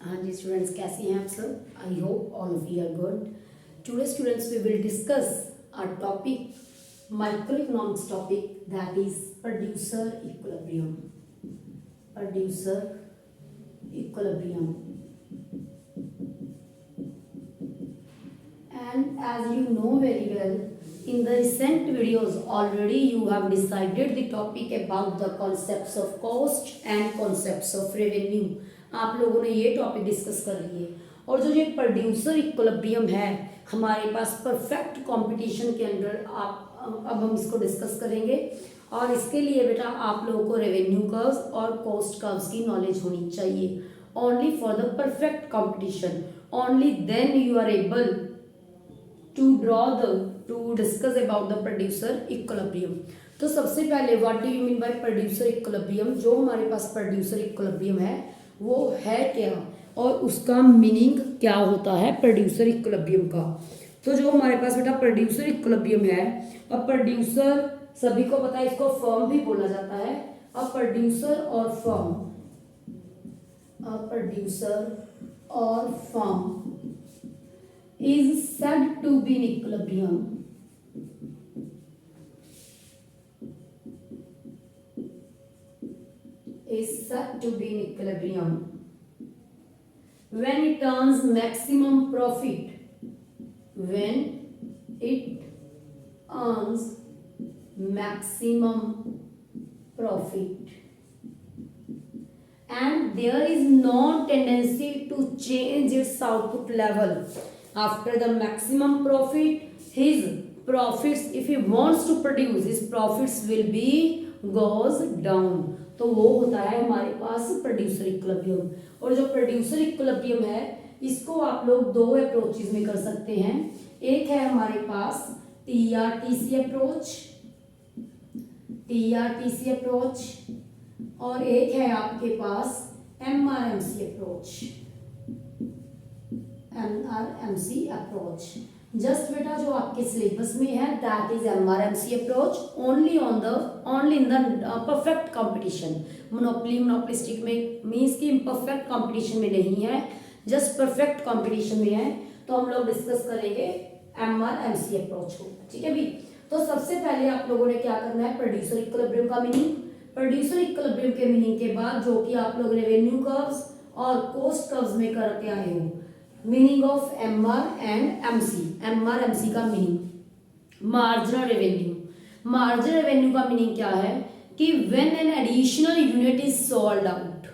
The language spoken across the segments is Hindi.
हाँ जी स्टूडेंट्स, कैसे हैं आप सब? I hope all of you are good. Today students we will discuss a topic, microeconomics topic, that is producer equilibrium. Producer equilibrium. And as you know very well, in the recent videos already you have decided the topic about the concepts of cost and concepts of revenue. आप लोगों ने ये टॉपिक डिस्कस कर लिए. और जो ये प्रोड्यूसर इक्विलिब्रियम है हमारे पास परफेक्ट कंपटीशन के अंदर, आप अब हम इसको डिस्कस करेंगे. और इसके लिए बेटा आप लोगों को रेवेन्यू कर्व्स और कॉस्ट कर्व्स की नॉलेज होनी चाहिए. Only for the perfect competition, only then you are able to discuss about the producer equilibrium. तो सबसे पहले what do you mean by producer equilibrium. जो हमारे पास प्रोड्यूसर इक्विलिब्रियम है वो है क्या और उसका मीनिंग क्या होता है प्रोड्यूसर इक्विलिब्रियम का. तो जो हमारे पास बेटा प्रोड्यूसर इक्विलिब्रियम है, अब प्रोड्यूसर सभी को पता है, इसको फर्म भी बोला जाता है. अब प्रोड्यूसर और फर्म, प्रोड्यूसर और firm is said to be in equilibrium. Is said to be in equilibrium when it earns maximum profit. When it earns maximum profit and there is no tendency to change its output level. After the maximum profit, his profits, if he wants to produce, his profits will be goes down. तो वो होता है हमारे पास प्रोड्यूसर इक्विलिब्रियम. और जो प्रोड्यूसर इक्विलिब्रियम है इसको आप लोग दो अप्रोचेज में कर सकते हैं. एक है हमारे पास TRTC अप्रोच, TRTC अप्रोच, और एक है आपके पास MRMC approach, MRMC approach. Just बेटा जो आपके सिलेबस में है that is MRMC approach only in the perfect competition. Monopolistic में मींस की परफेक्ट कंपटीशन में नहीं है, जस्ट परफेक्ट कंपटीशन में है. तो हम लोग डिस्कस करेंगे MRMC अप्रोच को. ठीक है भी. तो सबसे पहले आप लोगों ने क्या करना है, प्रोड्यूसर इक्विलिब्रियम का मीनिंग. प्रोड्यूसर इक्विलिब्रियम के मीनिंग के बाद जो कि आप लोग रेवेन्यू कर्व्स और कॉस्ट कर्व्स में करके आए हो, meaning of MR and MC. MRMC का meaning marginal revenue. Marginal revenue का मीनिंग क्या है कि when an additional unit is sold out,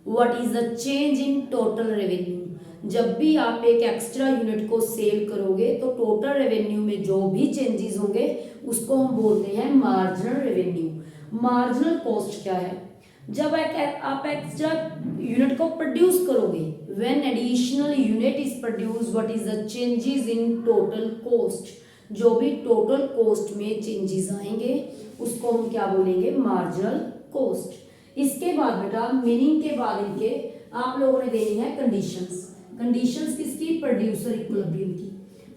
what is the change in total revenue. जब भी आप एक एक्स्ट्रा यूनिट को सेल करोगे तो टोटल रेवेन्यू में जो भी चेंजेस होंगे उसको हम बोलते हैं मार्जिनल रेवेन्यू. मार्जिनल कॉस्ट क्या है, जब आप एक्स्ट्रा यूनिट को प्रोड्यूस करोगे, when additional unit is produce, what is the changes in total cost. जो भी टोटल कॉस्ट में चेंजेस आएंगे उसको हम क्या बोलेंगे, मार्जिनल कॉस्ट. इसके बाद बेटा मीनिंग के बाद इनके आप लोगों ने देनी है कंडीशंस. कंडीशंस किसकी, प्रोड्यूसर इक्विलिब्रियम की.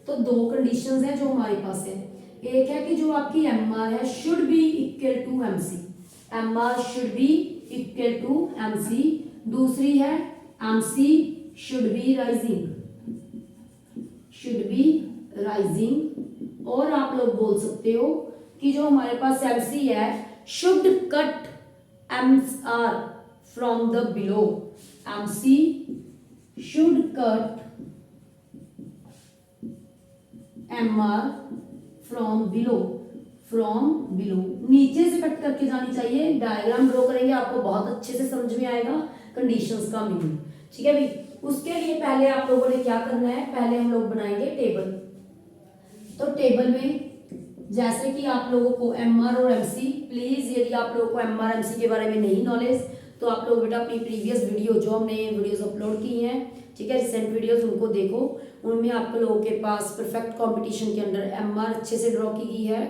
तो दो कंडीशंस हैं जो हमारे पास है. एक है कि जो आपकी MR है should be equal to MC. MR should be equal to MC. दूसरी है MC should be rising, should be rising. और आप लोग बोल सकते हो कि जो हमारे पास MC है should cut MR from the below. MC should cut MR from below, from below. नीचे से कट करके जानी चाहिए. डायग्राम ड्रॉ करेंगे आपको बहुत अच्छे से समझ में आएगा कंडीशंस का मीनिंग. ठीक है भाई. उसके लिए पहले आप लोगों ने क्या करना है, पहले हम लोग बनाएंगे टेबल. तो टेबल में जैसे कि आप लोगों को MR और MC, प्लीज यदि आप लोगों को MR MC के बारे में नहीं नॉलेज तो आप लोग बेटा अपनी प्रीवियस वीडियो जो हमने वीडियोस अपलोड की हैं, ठीक है, रिसेंट वीडियोस, उनको देखो. उनमें आप लोगों के पास परफेक्ट कंपटीशन के अंदर MR अच्छे से ड्रॉ की गई है,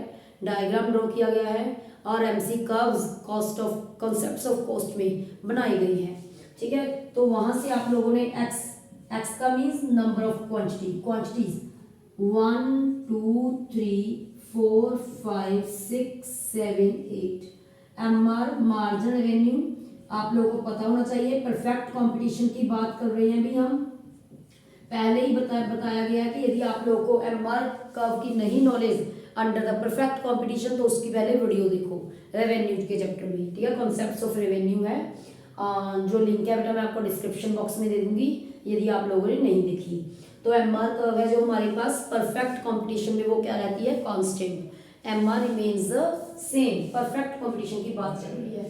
डायग्राम ड्रॉ किया गया है, और MC curves cost of concepts of cost में बनाई गई है. ठीक है. तो वहां से आप लोगों ने एक्स का means number of quantities 1 2 3 4 5 6 7 8. MR marginal revenue, आप लोगों को पता होना चाहिए। परफेक्ट कंपटीशन की बात कर रहे हैं भी हम, पहले ही बताया गया कि यदि आप लोगों को एमआर कर्व की नहीं knowledge under the perfect competition तो उसकी पहले वीडियो देखो रेवेन्यू के चैप्टर में, ठीक है। कॉन्सेप्ट्स ऑफ रेवेन्यू है, जो लिंक है बेटा मैं आपको डिस्क्रिप्शन बॉक्स में दे दूंगी यदि आप लोगों ने नहीं देखी। तो एमआर कर्व है जो हमारे पास परफेक्ट कंपटीशन में वो क्या रहती है, constant. MR remains the same, perfect competition की बात चल रही है।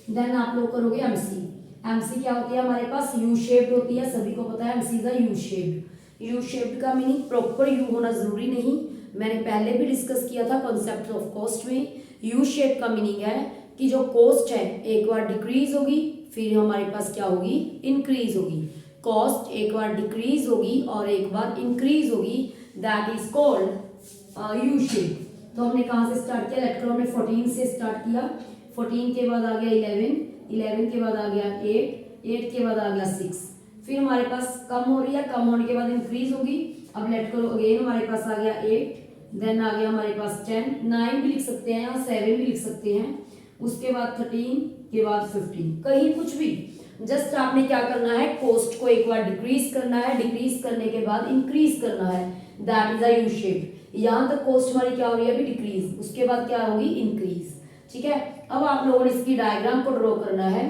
देन आप लोग करोगे एमसी। एमसी क्या होती है हमारे पास, यू शेप्ड होती है, सभी को पता है MC is U shaped. U shaped का मीनिंग प्रॉपर यू होना जरूरी नहीं, मैंने पहले भी डिस्कस किया था कॉन्सेप्ट ऑफ कॉस्ट में। यू शेप का मीनिंग है कि जो कॉस्ट है एक बार डिक्रीज होगी फिर हमारे पास क्या होगी, इंक्रीज होगी। कॉस्ट एक बार डिक्रीज होगी और एक बार इंक्रीज होगी, that is called U shape. तो हमने कहाँ से स्टार्ट किया, लेट करो हमने 14 से स्टार्ट किया, 14 के बाद आ गया 11, 11 के बाद आ गया 8, 8 के बाद आ गया 6, फिर हमारे पास कम हो रही है, कम होने के बाद इंक्रीज होगी। अब लेट करो अगेन हमारे पास आ गया 8, देन आ गया हमारे पास 10, 9 भी लिख सकते हैं और 7 भी लिख सकते हैं, उसके बाद 13 के बाद 15, कहीं कुछ भी, जस्ट आपने क्या करना है, कॉस्ट को एक बार डिक्रीज करना है, डिक्रीज करने के बाद इंक्रीज करना है, that is a U shape. यहाँ तक कॉस्ट हमारी क्या हो रही है अभी, डिक्रीज, उसके बाद क्या होगी, इंक्रीज, ठीक है। अब आप लोगों ने इसकी डायग्राम को ड्रॉ करना है।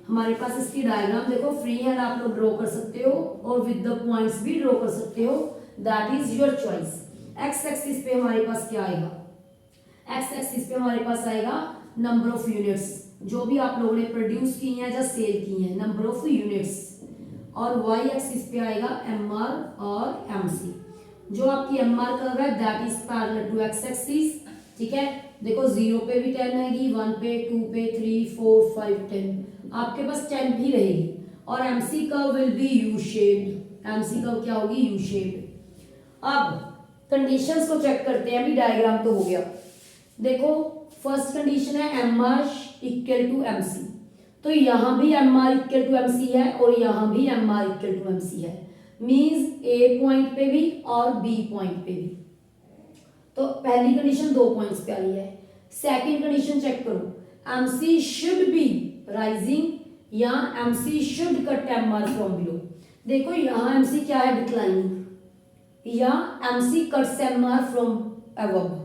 हमारे पास इसकी डायग्राम देखो फ्री हैंड आप लोग ड्रॉ कर सकते हो और विद द पॉइंट्स भी ड्रॉ कर सकते हो, that is your choice. X axis पे हमारे पास क्या आएगा, एक्स एक्सिस पे हमारे पास आएगा नंबर ऑफ यूनिट्स जो भी आप लोगों ने प्रोड्यूस की हैं या सेल की हैं, नंबर ऑफ यूनिट्स, और वाई एक्सिस पे आएगा एमआर और एमसी। जो आपकी एमआर कर्व है that is parallel to X axis, ठीक है। देखो 0 पे भी 10 रहेगी, 1 पे, 2 पे, 3, 4, 5, 10, आपके पास 10 भी रहेगी। और MC curve will be U shaped, MC curve क्या होगी, यू शेप्ड। अब कंडीशंस को चेक करते हैं, अभी डायग्राम तो हो गया। देखो फर्स्ट कंडीशन है M R equal to M C, तो यहां भी M R equal to M C है और यहां भी M R equal to M C है, मीन्स ए पॉइंट पे भी और बी पॉइंट पे भी। तो पहली कंडीशन 2 पॉइंट्स पे आ रही है। सेकंड कंडीशन चेक करो, M C should be rising या M C should cut M R from below. देखो यहाँ एम सी क्या है, डिक्लाइनिंग, या MC cuts MR from above,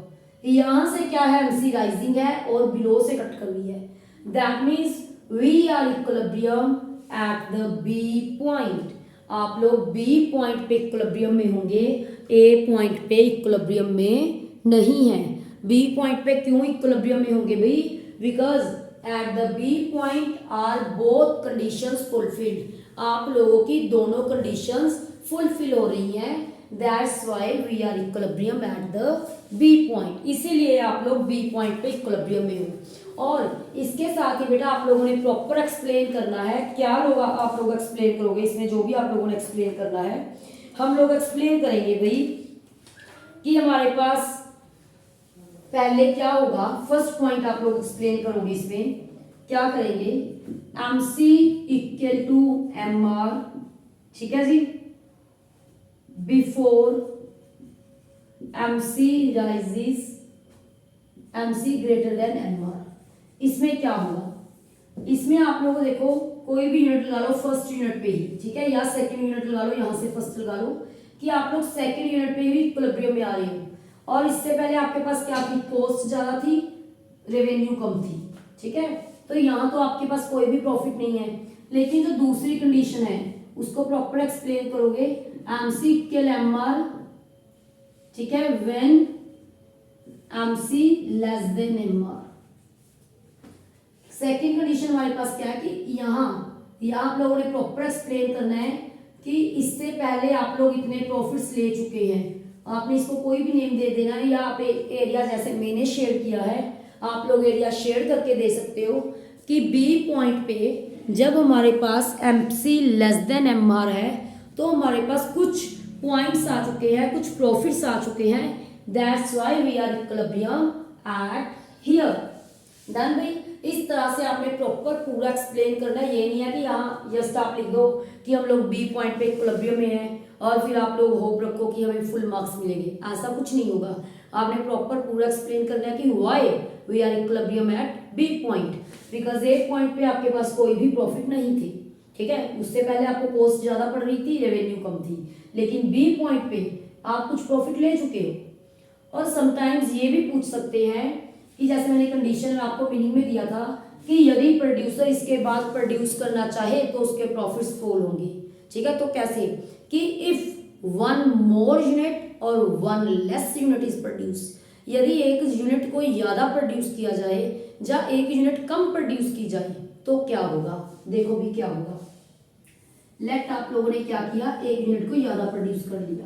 यहां से क्या है एमसी राइजिंग है और बिलो से कट कर रही है, that means we are equilibrium at the B point. आप लोग बी पॉइंट पे इक्विलिब्रियम में होंगे, ए पॉइंट पे इक्विलिब्रियम में नहीं है। बी पॉइंट पे क्यों इक्विलिब्रियम में होंगे भाई, because at the B point are both conditions fulfilled, आप लोगों की दोनों कंडीशंस फुलफिल हो रही हैं, that's why we are equilibrium at the B point, इसीलिए आप लोग बी पॉइंट पे इक्विलिब्रियम में हो। और इसके साथ ही बेटा आप लोगों ने प्रॉपर एक्सप्लेन करना है, क्या लोग आप लोग एक्सप्लेन करोगे इसमें, जो भी आप लोगों ने एक्सप्लेन करना है हम लोग एक्सप्लेन करेंगे भाई कि हमारे पास पहले क्या होगा। फर्स्ट पॉइंट आप लोग एक्सप्लेन करोगे, इसमें क्या करेंगे, M C equal to M R, ठीक है जी, before MC rises, MC greater than MR। इसमें क्या होगा, इसमें आप लोगों को देखो कोई भी यूनिट लगा लो फर्स्ट यूनिट पे ही, ठीक है, या सेकंड यूनिट लगा लो, यहां से फर्स्ट लगा लो, कि आप लोग सेकंड यूनिट पे ही इक्विलिब्रियम में आ रहे हो और इससे पहले आपके पास क्या थी, कॉस्ट ज्यादा थी, रेवेन्यू कम थी, ठीक है। तो यहाँ तो आपके पास कोई भी प्रॉफिट नहीं है, लेकिन जो दूसरी कंडीशन है उसको प्रॉपर एक्सप्लेन करोगे, MC इक्वल MR, ठीक है, when MC less than MR। Second condition हमारे पास क्या है कि यहाँ आप लोगों ने प्रॉपर एक्सप्लेन करना है कि इससे पहले आप लोग इतने प्रॉफिट्स ले चुके हैं, आपने इसको कोई भी नेम दे देना है, या आप एरिया जैसे मैंने शेयर किया है आप लोग एरिया शेयर करके दे सकते हो कि बी पॉइंट पे जब हमारे पास MC लेस देन MR है तो हमारे पास कुछ पॉइंट्स आ चुके हैं, कुछ प्रॉफिट्स आ चुके हैं, that's why we are equilibrium at here. Done भाई, इस तरह से आपने प्रॉपर पूरा एक्सप्लेन करना है, ये नहीं है कि यहाँ जस्ट आप लिख दो कि हम लोग बी पॉइंट पे इक्विलिब्रियम में हैं और फिर आप लोग होप रखो कि हमें फुल मार्क्स मिलेंगे, ऐसा कुछ नहीं होगा। आपने प्रॉपर पूरा एक्सप्लेन करना है कि why we are equilibrium at B point, because A point पे आपके पास कोई भी प्रॉफिट नहीं थी, ठीक है। उससे पहले आपको कॉस्ट ज्यादा पड़ रही थी, रेवेन्यू कम थी, लेकिन बी पॉइंट पे आप कुछ प्रॉफिट ले चुके हो। और समटाइम्स ये भी पूछ सकते हैं कि जैसे मैंने कंडीशन में आपको मीनिंग में दिया था कि यदि प्रोड्यूसर इसके बाद प्रोड्यूस करना चाहे तो उसके प्रॉफिट्स फॉल होंगे, ठीक है। तो कैसे कि इफ वन मोर यूनिट और one less unit is produce, यदि एक यूनिट को ज्यादा प्रोड्यूस किया जाए या एक यूनिट कम प्रोड्यूस की जाए तो क्या होगा, देखो भी क्या होगा। लेट आप लोगों ने क्या किया, एक यूनिट को ज्यादा प्रोड्यूस कर लिया।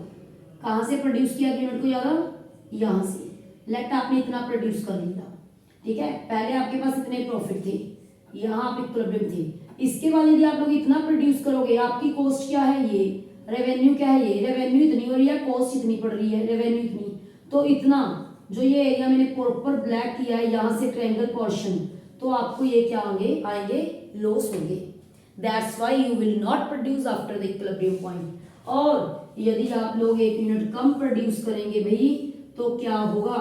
कहां से प्रोड्यूस किया यूनिट को ज्यादा, यहां से। लेट आपने इतना प्रोड्यूस कर लिया, ठीक है। पहले आपके पास इतने प्रॉफिट थे, यहाँ आप इक्विलिब्रियम थे। इसके बाद यदि आप लोग इतना प्रोड्यूस करोगे, आपकी कॉस्ट क्या है, ये रेवेन्यू क्या है, ये रेवेन्यू इतनी हो रही है, कॉस्ट इतनी पड़ रही है, रेवेन्यू इतनी, तो इतना जो ये एरिया मैंने प्रॉपर ब्लैक किया है यहाँ से ट्रायंगल पोर्शन, तो आपको ये क्या आएंगे लॉस होंगे। That's why you will not produce after the equilibrium point. और यदि आप लोग एक यूनिट कम प्रोड्यूस करेंगे भाई तो क्या होगा,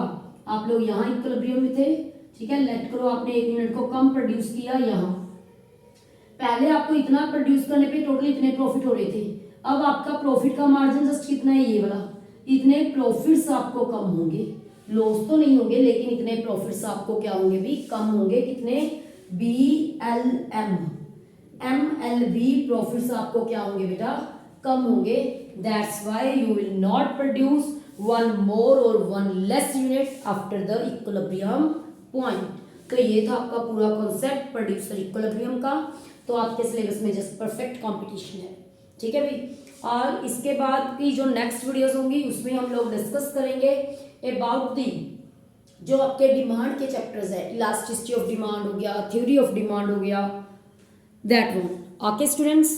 आप लोग यहाँ इक्विलिब्रियम में थे, ठीक है। लेट करो आपने एक यूनिट को कम प्रोड्यूस किया, यहाँ पहले आपको इतना प्रोड्यूस करने पे टोटल इतने प्रॉफिट हो रहे थे, अब आपका प्रॉफिट का मार्जिन जस्ट कितना है, ये वाला, इतने प्रॉफिट्स आपको कम होंगे, लॉस तो नहीं होंगे लेकिन इतने प्रॉफिट्स आपको क्या होंगे भी कम होंगे। कितने, BLM MLB प्रॉफिट्स आपको क्या होंगे बेटा, कम होंगे। That's why you will not produce one more और one less unit after the equilibrium point. तो ये था आपका पूरा कॉन्सेप्ट प्रोड्यूसर इक्विलिब्रियम का। तो आपके सिलेबस में जस्ट परफेक्ट कंपटीशन है, ठीक है भाई। और इसके बाद की जो नेक्स्ट वीडियोस होंगी उसमें हम लोग डिस्कस करेंगे अबाउट दी जो आपके डिमांड के चैप्टर्स है, इलास्टिसिटी ऑफ डिमांड हो गया, थ्योरी ऑफ डिमांड हो गया, दैट वन। Okay students.